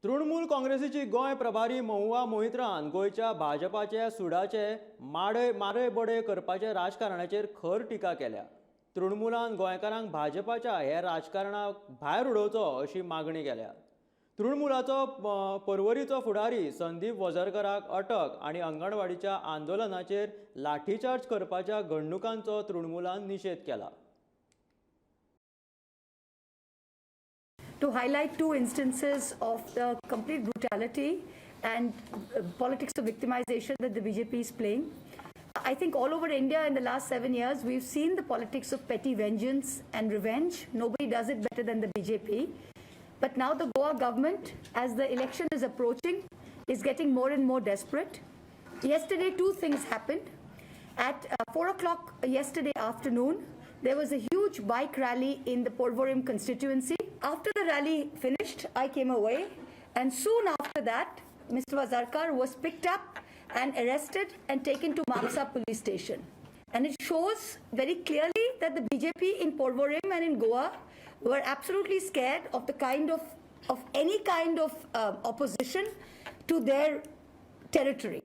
तृणमूल काँग्रेसीची गोंय प्रभारी महुआ मोहितरान गोंयच्या भाजपाचे सुडाचे मारय बडय करपाचे राजकारणाचेर खर टिका केल्या। तृणमूलान गोंयकारांक भाजपाच्या हे राजकारणाक भायर उडोवचो अशी मागणी केल्या। तृणमूलाचो पर्वरीचो फुडारी संदीप वझरकराक अटक आनी अंगणवाडीच्या आंदोलनाचेर लाठीचार्ज करपाच्या घडणुकांचो तृणमूलान निषेध केला। To highlight two instances of the complete brutality and politics of victimization that the BJP is playing. I think all over India in the last 7 years, we've seen the politics of petty vengeance and revenge. Nobody does it better than the BJP. But now the Goa government, as the election is approaching, is getting more and more desperate. Yesterday, two things happened. At 4 o'clock yesterday afternoon, there was a huge bike rally in the Porvorim constituency. After the rally finished, I came away, and soon after that, Mr. Wazarkar was picked up and arrested and taken to Mamsa police station. And it shows very clearly that the BJP in Porvorim and in Goa were absolutely scared of the kind of any kind of opposition to their territory.